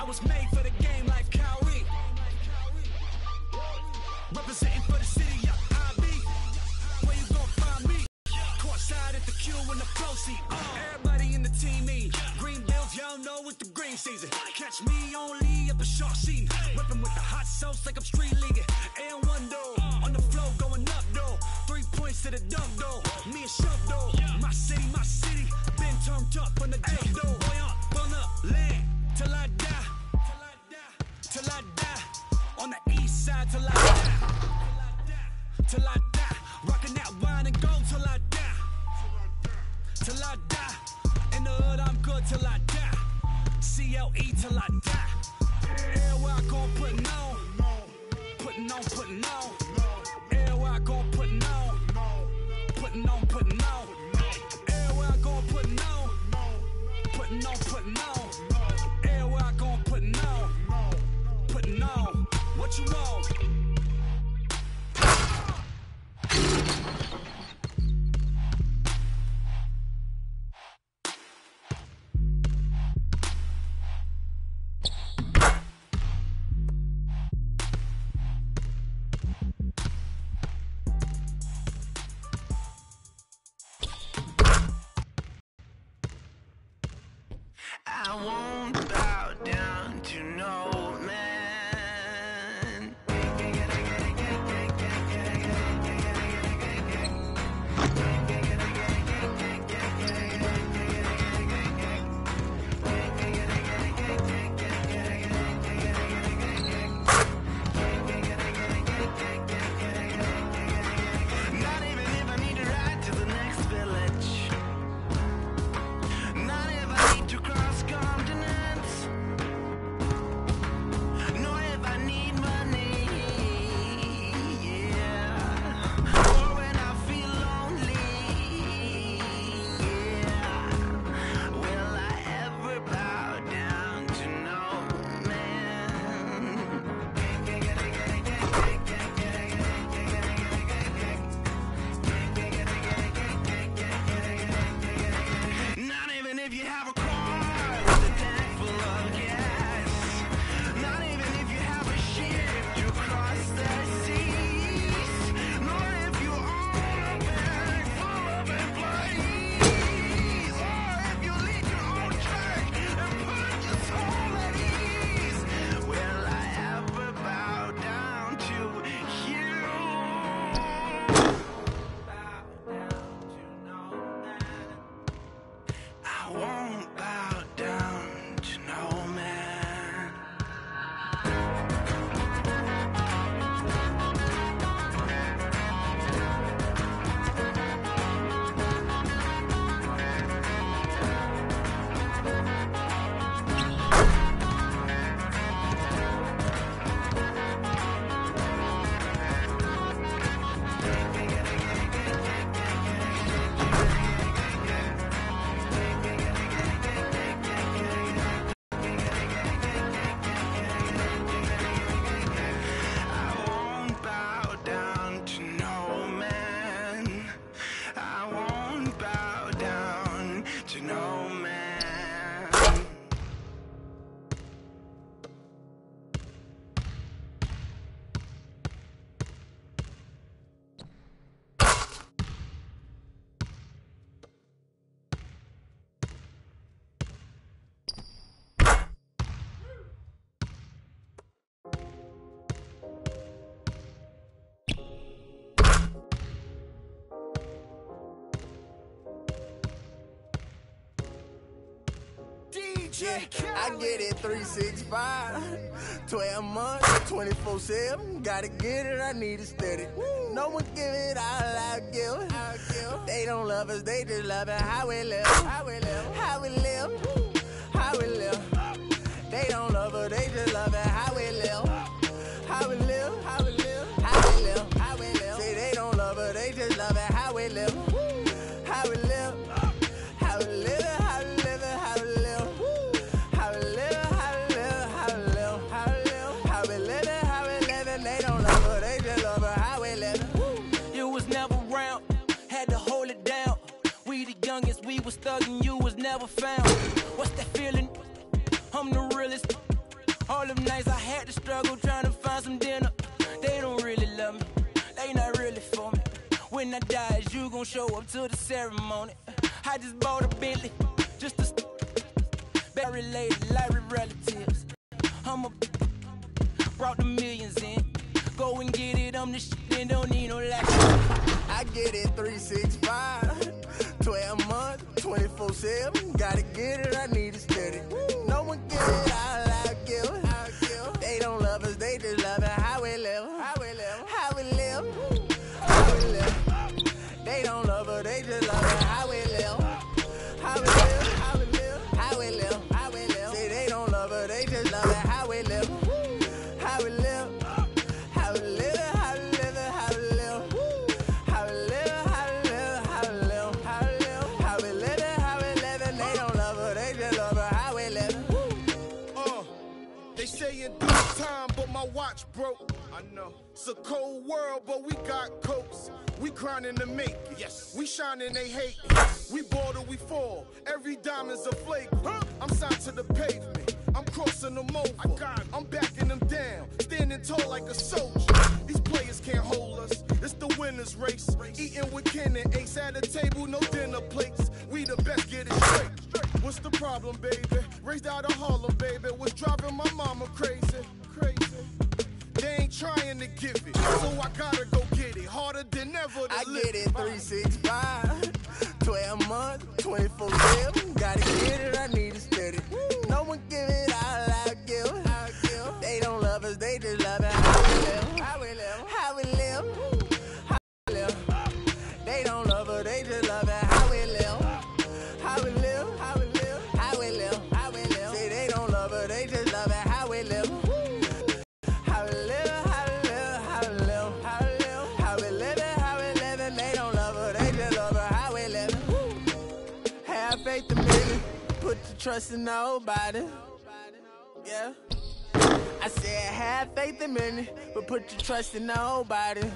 I was made for the game like Kyrie. Representing for the city, yeah, I be. Where you gon' find me? Courtside at the Q in the flow seat. Everybody in the team me. Green bills, y'all know it's the green season. Catch me only at the shark scene. Whipping with the hot sauce like I'm street leaguing. And one though, on the flow going up though. 3 points to the dunk though. Me and Shove though. My city, been turned up on the jump though. Boy, on the land till I die. Till I die. On the east side till I die. Till I die. Rockin' that wine and gold till I die. Till I die. In the hood I'm good till I die. CLE till I die. Everywhere I gon' puttin' on. Puttin' on, puttin' on. Everywhere I gon' puttin' on. Puttin' on, puttin' on. Everywhere I gon' puttin' on. Puttin' on, puttin' on. Everywhere I gon' puttin' on. Puttin' on. What you want? I won't bow down to no man. Not even if I need to ride to the next village. Not if I need to cross continents. Nor if I need money. Yeah. Or when I feel lonely. Yeah. Will I ever bow down to no man? Not even if you have a car with a tank full of gas. Not even if you have a ship to cross the seas. Nor if you own a bank full of employees. Or if you lead your own church and put your soul at ease. Will I ever bow down to you? Bow down to no man. I won't bow down to no man. I won't bow down to no man. I won't bow down to no man. DJ I get it 365, 12 months, 24/7. Gotta get it, I need it steady. No one give it all I give. They don't love us, they just love it how we live. How we live, how we live, how we live. They don't love us, they just love it how we live. How we live, how we live, how we live, how we live. Say they don't love us, they just love it how we live. How we live, how we live, how we live, how we live. How we live, how we live, how we live, how we live. How we live, how we live. They don't love us, they just love it how we live. You was never around, had to hold it down. We the youngest, we was thuggin', you was never found. What's that feeling? I'm the realest. when I die, is you gon' show up to the ceremony. I just bought a Bentley, just to bury related, like relatives. Brought the millions in. Go and get it, I'm the shit and don't need no lack. I get it 365, 12 months, 24/7. Gotta get it, I need it steady. No one give it, I'll give it. They don't love us, they just love it. How we live, how we live, how we live, how we live. They don't love us, they just love it. How we live, how we live, how we live, how we live, how we live. Say they don't love us, they just love it. How we live, how we live. Watch broke, I know. It's a cold world, but we got coats. We grinding to make it. Yes. We shining, they hate it. Yes. We ball till we fall. Every diamond's a flake. Huh? I'm signed to the pavement. I'm crossing them over. I'm backing them down. Standing tall like a soldier. These players can't hold us. It's the winner's race. Eating with kin and ace at a table, no dinner plates. We the best, get it straight. What's the problem, baby? Raised out of Harlem, baby. Was driving my mama crazy. They ain't trying to give it, so I gotta go get it. Harder than ever to I live. get it 365, 12 months, 24/7. Gotta get it, I need it steady. No one give it, I'll give it. They don't love us, they just love it. How we live, how we live, how we live, how we live. They don't love us, they just love it. How we live, how we live, how we live, how we live, how we live. Say they don't love us, they just love it. How we live. Put your trust in nobody. Yeah. I said have faith in many, but put your trust in nobody.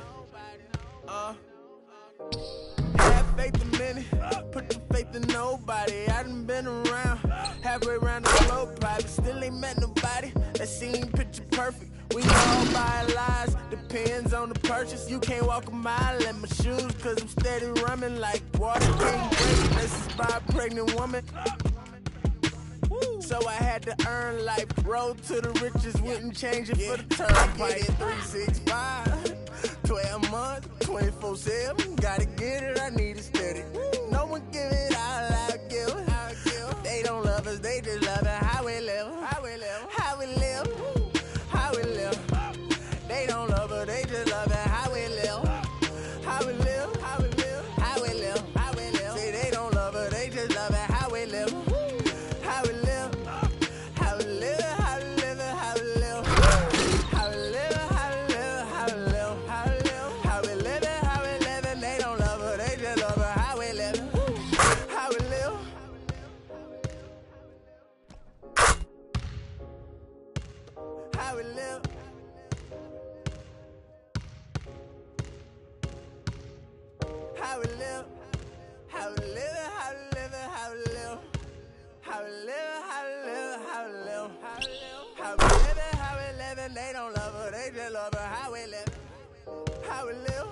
Have faith in many, put your faith in nobody. I done been around, halfway around the globe, probably still ain't met nobody that seem picture perfect. We all buy lies, depends on the purchase. You can't walk a mile in my shoes, cause I'm steady running like water can't break. This is by a pregnant woman. So I had to earn life. Road to the riches, wouldn't change it for the turnpike. 365, 12 months, 24/7. Gotta get it, I need it steady. No one give it, I'll give it. They don't love us, they just love it. How we live, how we live, how we live, how we live. They don't love us, they just love it. How we live, how we live, how we live, how we live, how we live. Say they don't love us, they just love it. How we live. How we live, how we live, how we live, how we live, how we live, how we live, how we live, how we live, how we live, how we live, and they don't love her, they just love her. How we live, how we live, how we live, how we live, how we live, how we live, how we live. How we live, how we live, how we live, how we live, how we live, how we live, and they don't love her, they just love her. How we live, how we live.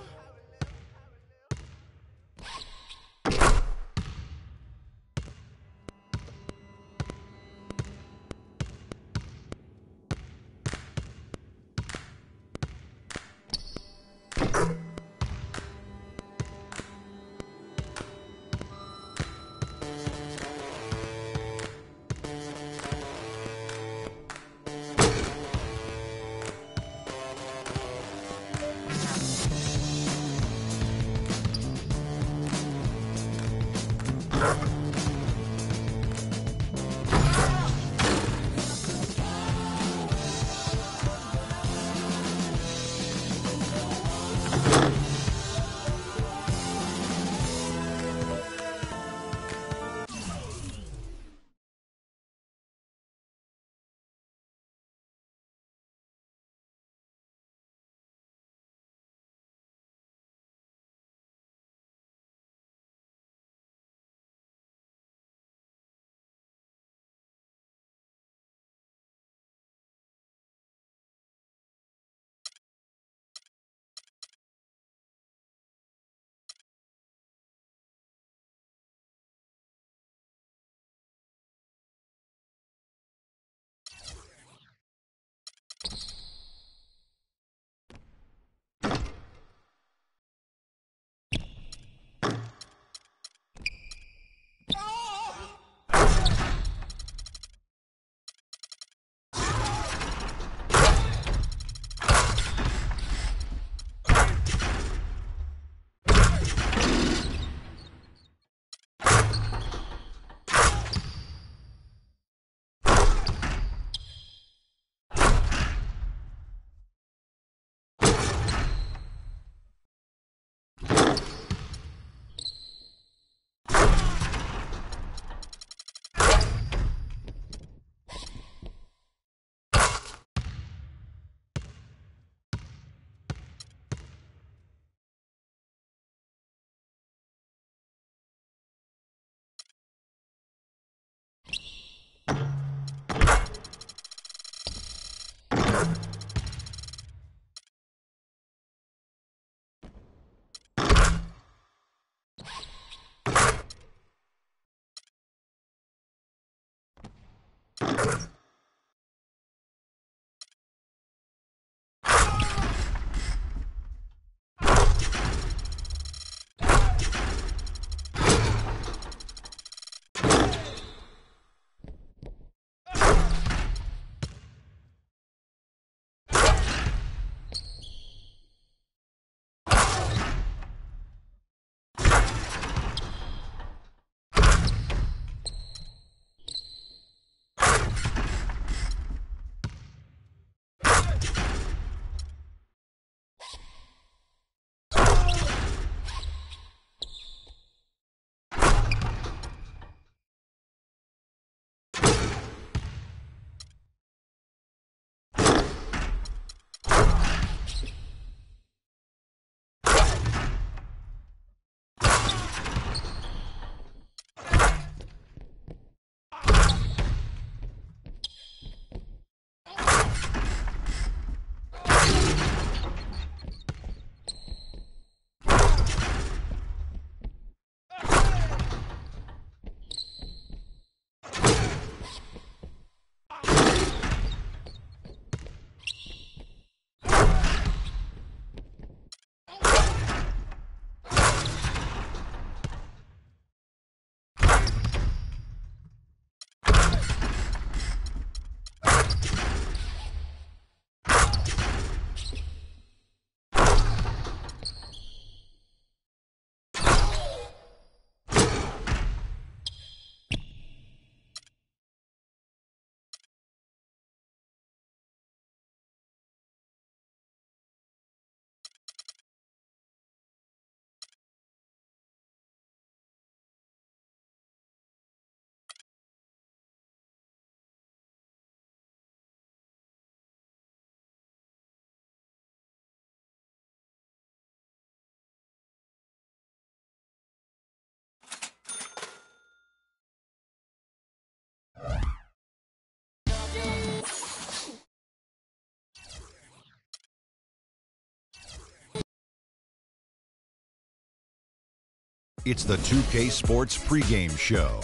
It's the 2K Sports pregame show.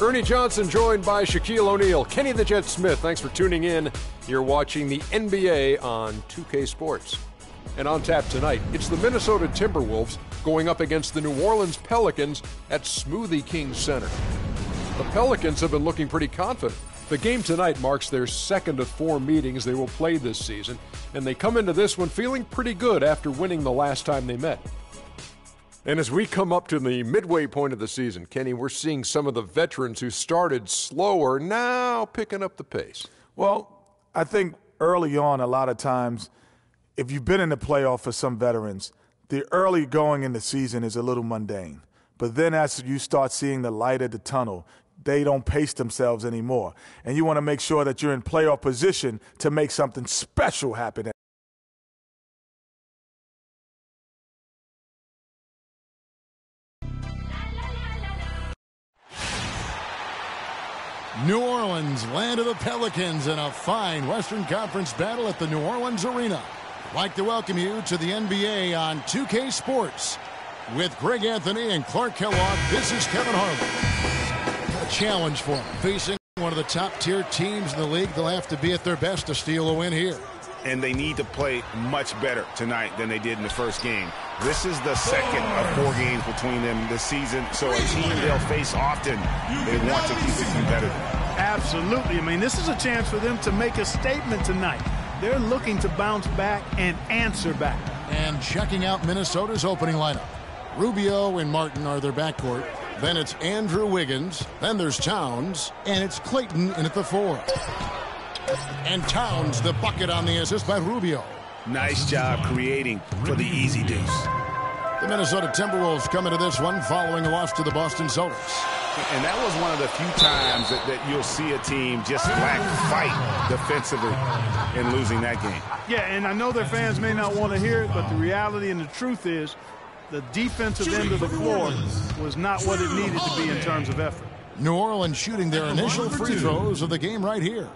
Ernie Johnson joined by Shaquille O'Neal. Kenny the Jet Smith, thanks for tuning in. You're watching the NBA on 2K Sports. And on tap tonight, it's the Minnesota Timberwolves going up against the New Orleans Pelicans at Smoothie King Center. The Pelicans have been looking pretty confident. The game tonight marks their second of 4 meetings they will play this season, and they come into this one feeling pretty good after winning the last time they met. And as we come up to the midway point of the season, Kenny, we're seeing some of the veterans who started slower now picking up the pace. Well, I think early on, a lot of times, if you've been in the playoff for some veterans, the early going in the season is a little mundane. But then as you start seeing the light at the tunnel, they don't pace themselves anymore. And you want to make sure that you're in playoff position to make something special happen. New Orleans, land of the Pelicans, in a fine Western Conference battle at the New Orleans Arena. I'd like to welcome you to the NBA on 2K Sports. With Greg Anthony and Clark Kellogg, this is Kevin Harlan. A challenge for them. Facing one of the top-tier teams in the league, they'll have to be at their best to steal a win here. And they need to play much better tonight than they did in the first game. This is the second of 4 games between them this season, so a team they'll face often, they want to keep it competitive. Absolutely. I mean, this is a chance for them to make a statement tonight. They're looking to bounce back and answer back. And checking out Minnesota's opening lineup. Rubio and Martin are their backcourt. Then it's Andrew Wiggins. Then there's Towns. And it's Clayton in at the 4. And Towns, the bucket on the assist by Rubio. Nice job creating for the easy deuce. The Minnesota Timberwolves come into this one following a loss to the Boston Celtics. And that was one of the few times that you'll see a team just lack fight defensively in losing that game. Yeah, and I know their fans may not want to hear it, but the reality and the truth is the defensive end of the floor was not what it needed to be in terms of effort. New Orleans shooting their initial free throws of the game right here.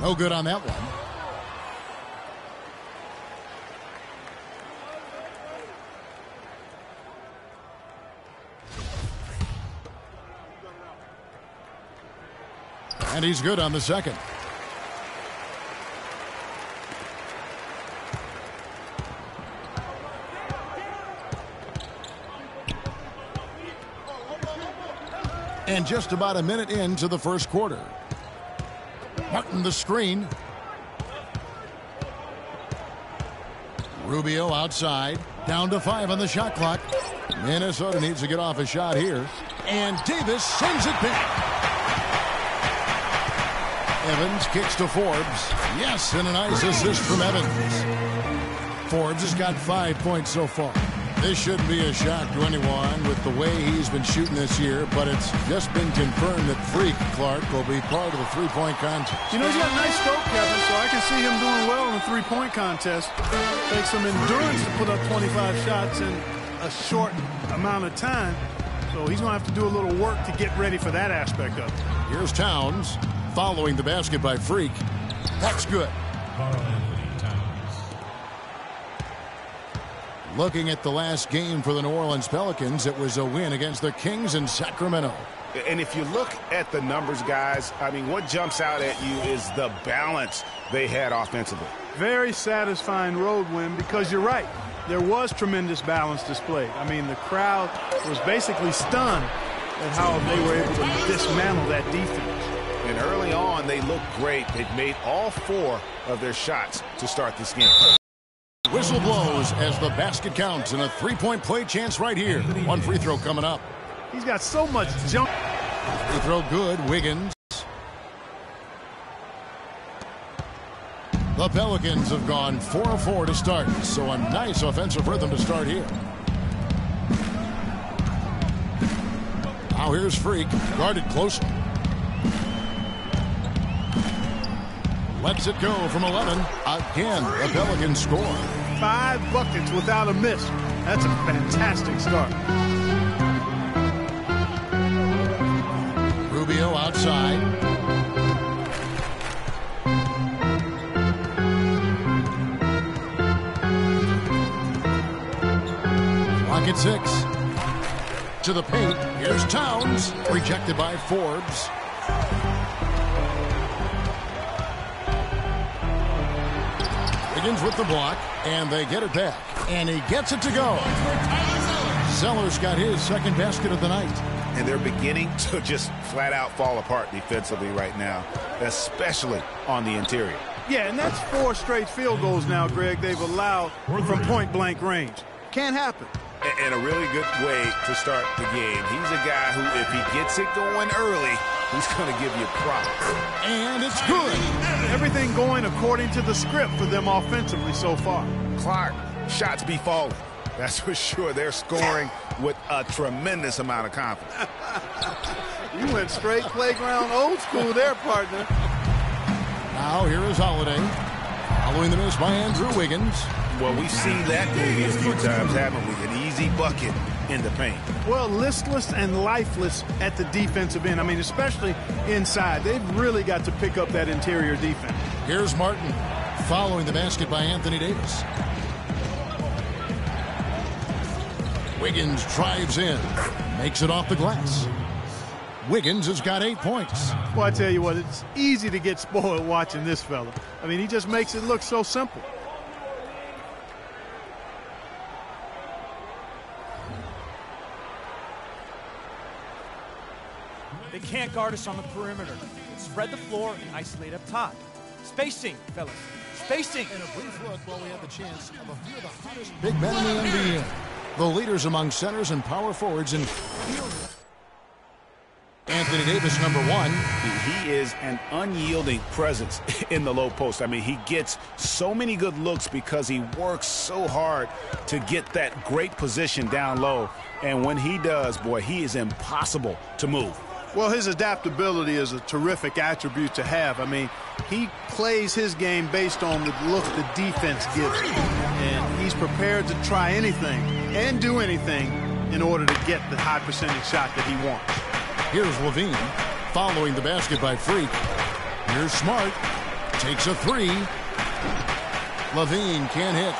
No good on that one. And he's good on the second. And just about a minute into the first quarter. Martin the screen. Rubio outside. Down to 5 on the shot clock. Minnesota needs to get off a shot here. And Davis sends it back. Evans kicks to Forbes. Yes, and a nice assist from Evans. Forbes has got 5 points so far. This shouldn't be a shock to anyone with the way he's been shooting this year, but it's just been confirmed that Freak Clark will be part of the three-point contest. You know, he's got a nice stroke, Kevin, so I can see him doing well in the three-point contest. Takes some endurance to put up 25 shots in a short amount of time, so he's going to have to do a little work to get ready for that aspect of it. Here's Towns following the basket by Freak. That's good. Looking at the last game for the New Orleans Pelicans, it was a win against the Kings in Sacramento. And if you look at the numbers, guys, I mean, what jumps out at you is the balance they had offensively. Very satisfying road win because you're right. There was tremendous balance displayed. I mean, the crowd was basically stunned at how they were able to dismantle that defense. And early on, they looked great. They've made all 4 of their shots to start this game. Whistle blows as the basket counts, and a three-point play chance right here. One free throw coming up. He's got so much jump. Free throw good. Wiggins. The Pelicans have gone 4 of 4 to start, so a nice offensive rhythm to start here. Now here's Freak, guarded closely. Lets it go from 11. Again, the Pelicans score. 5 buckets without a miss. That's a fantastic start. Rubio outside. Clock at 6. To the paint. Here's Towns. Rejected by Forbes. Wiggins with the block, and they get it back. And he gets it to go. Sellers got his second basket of the night. And they're beginning to just flat out fall apart defensively right now, especially on the interior. Yeah, and that's 4 straight field goals now, Greg, they've allowed from point-blank range. Can't happen. And a really good way to start the game. He's a guy who, if he gets it going early, he's going to give you props. And it's good. Everything going according to the script for them offensively so far. Clark, shots be falling. That's for sure. They're scoring with a tremendous amount of confidence. You went straight playground old school there, partner. Now here is Holiday. Following the miss by Andrew Wiggins. Well, we've seen that movie a few times, haven't we? An easy bucket in the paint. Well, listless and lifeless at the defensive end. I mean, especially inside. They've really got to pick up that interior defense. Here's Martin following the basket by Anthony Davis. Wiggins drives in, makes it off the glass. Wiggins has got 8 points. Well, I tell you what, it's easy to get spoiled watching this fella. I mean, he just makes it look so simple. They can't guard us on the perimeter. Spread the floor and isolate up top. Spacing, fellas. Spacing. And a brief look while we have the chance of a few of the hottest big men in the NBA. The leaders among centers and power forwards in Anthony Davis, number 1. He is an unyielding presence in the low post. I mean, he gets so many good looks because he works so hard to get that great position down low. And when he does, boy, he is impossible to move. Well, his adaptability is a terrific attribute to have. I mean, he plays his game based on the look the defense gives him. And he's prepared to try anything and do anything in order to get the high percentage shot that he wants. Here's Levine following the basket by Freak. Here's Smart. Takes a 3. Levine can't hit.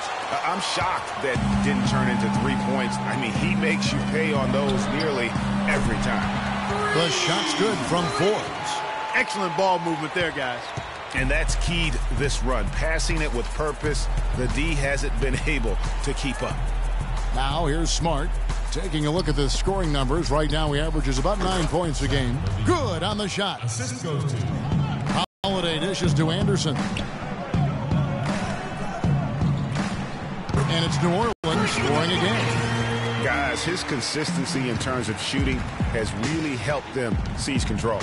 I'm shocked that didn't turn into 3 points. I mean, he makes you pay on those nearly every time. The shot's good from Forbes. Excellent ball movement there, guys. And that's keyed this run. Passing it with purpose, the D hasn't been able to keep up. Now here's Smart. Taking a look at the scoring numbers. Right now he averages about 9 points a game. Good on the shot. Assist goes to Holiday dishes to Anderson. And it's New Orleans scoring again. Guys, his consistency in terms of shooting has really helped them seize control.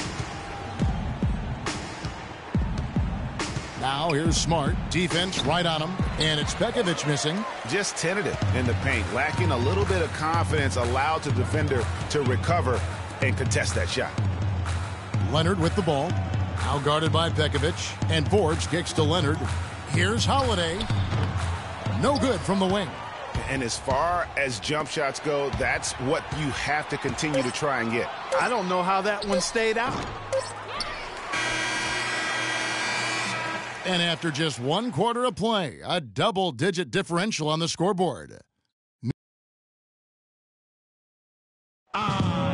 Now here's Smart. Defense right on him. And it's Pekovic missing. Just tentative in the paint. Lacking a little bit of confidence. Allowed the defender to recover and contest that shot. Leonard with the ball. Now guarded by Pekovic. And Forbes kicks to Leonard. Here's Holiday. No good from the wing. And as far as jump shots go, that's what you have to continue to try and get. I don't know how that one stayed out. And after just 1 quarter of play, a double-digit differential on the scoreboard.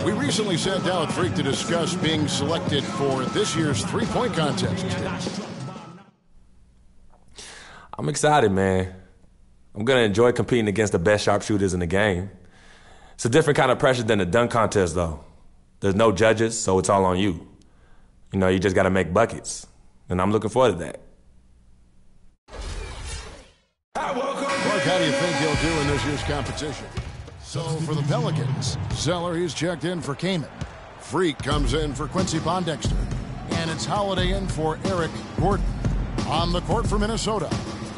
We recently sat down with Freak to discuss being selected for this year's three-point contest. I'm excited, man. I'm going to enjoy competing against the best sharpshooters in the game. It's a different kind of pressure than the dunk contest, though. There's no judges, so it's all on you. You know, you just got to make buckets. And I'm looking forward to that. Clark, how do you think he'll do in this year's competition? So for the Pelicans, Zeller, he's checked in for Kaman. Freak comes in for Quincy Pondexter. And it's Holiday in for Eric Gordon. On the court for Minnesota,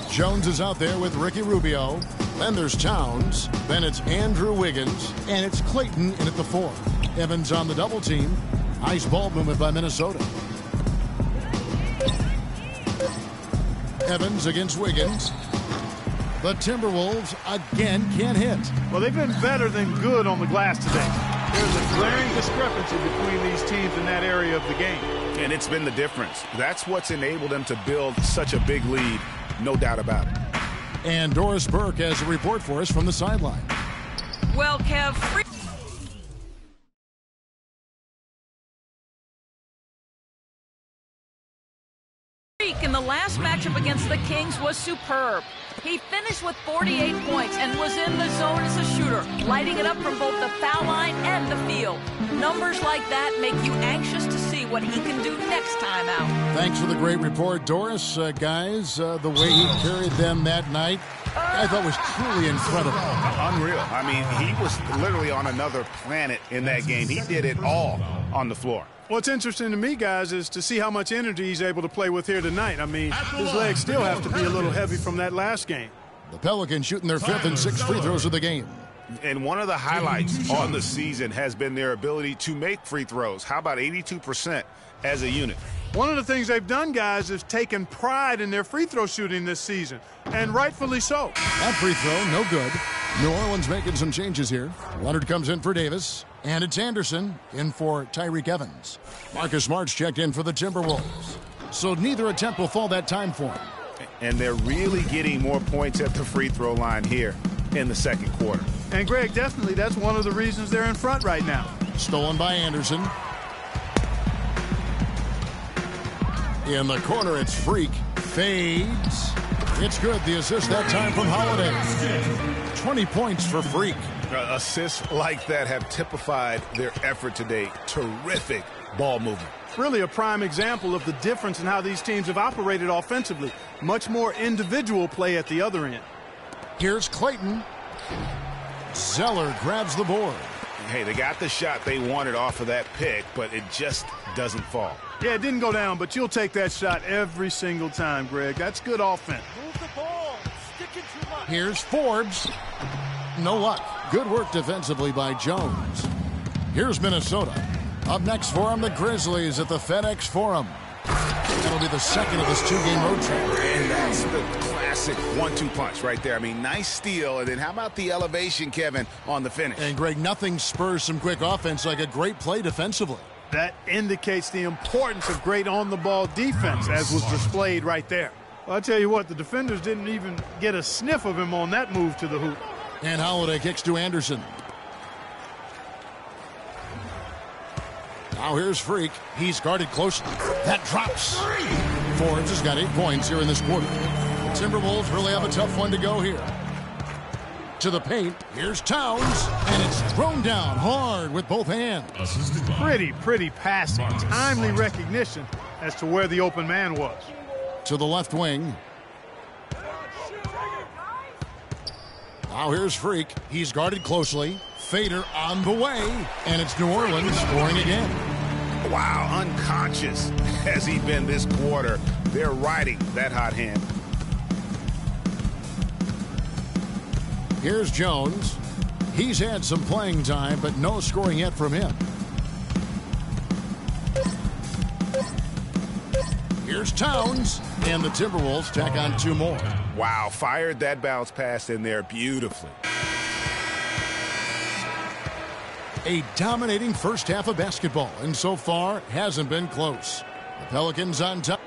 Jones is out there with Ricky Rubio. Then there's Towns. Then it's Andrew Wiggins. And it's Clayton in at the 4. Evans on the double team. Nice ball movement by Minnesota. Evans against Wiggins. The Timberwolves again can't hit. Well, they've been better than good on the glass today. There's a glaring discrepancy between these teams in that area of the game. And it's been the difference. That's what's enabled them to build such a big lead, no doubt about it. And Doris Burke has a report for us from the sideline. Well, Kev, Freak in the last matchup against the Kings was superb. He finished with 48 points and was in the zone as a shooter, lighting it up from both the foul line and the field. Numbers like that make you anxious to see what he can do next time out. Thanks for the great report, Doris. Guys, the way he carried them that night, I thought was truly incredible. Unreal. I mean, he was literally on another planet in that game. He did it all on the floor. What's interesting to me, guys, is to see how much energy he's able to play with here tonight. I mean, his legs still have to be a little heavy from that last game. The Pelicans shooting their 5th and 6th free throws of the game. And one of the highlights on the season has been their ability to make free throws. How about 82% as a unit? One of the things they've done, guys, is taken pride in their free throw shooting this season, and rightfully so. That free throw, no good. New Orleans making some changes here. Leonard comes in for Davis, and it's Anderson in for Tyreek Evans. Marcus Smart's checked in for the Timberwolves. So neither attempt will fall that time for him. And they're really getting more points at the free throw line here in the second quarter. And, Greg, definitely that's one of the reasons they're in front right now. Stolen by Anderson. In the corner, it's Freak. Fades. It's good. The assist that time from Holiday. 20 points for Freak. Assists like that have typified their effort today. Terrific ball movement. Really a prime example of the difference in how these teams have operated offensively. Much more individual play at the other end. Here's Clayton. Zeller grabs the board. Hey, they got the shot they wanted off of that pick, but it just doesn't fall. Yeah, it didn't go down, but you'll take that shot every single time, Greg. That's good offense. Move the ball. Sticking too much. Here's Forbes. No luck. Good work defensively by Jones. Here's Minnesota. Up next for them, the Grizzlies at the FedEx Forum. That'll be the second of this 2-game road trip. And that's the classic 1-2 punch right there. I mean, nice steal. And then how about the elevation, Kevin, on the finish? And, Greg, nothing spurs some quick offense like a great play defensively. That indicates the importance of great on-the-ball defense, as was displayed right there. Well, I'll tell you what, the defenders didn't even get a sniff of him on that move to the hoop. And Holiday kicks to Anderson. Now here's Freak. He's guarded closely. That drops. Forbes has got 8 points here in this quarter. The Timberwolves really have a tough one to go here. To the paint. Here's Towns. And it's thrown down hard with both hands. Pretty passing. Timely recognition as to where the open man was. To the left wing. Now here's Freak. He's guarded closely. Fader on the way. And it's New Orleans scoring again. Wow, unconscious has he been this quarter. They're riding that hot hand. Here's Jones. He's had some playing time, but no scoring yet from him. Here's Towns. And the Timberwolves tack on 2 more. Wow, fired that bounce pass in there beautifully. A dominating first half of basketball, and so far hasn't been close. The Pelicans on top.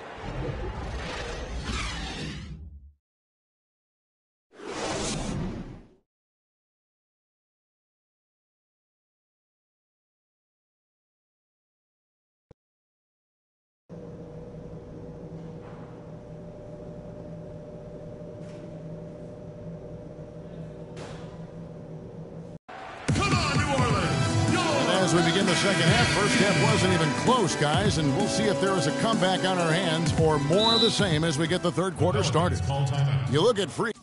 As we begin the second half, first half wasn't even close, guys, and we'll see if there is a comeback on our hands or more of the same as we get the third quarter started. You look at Freak.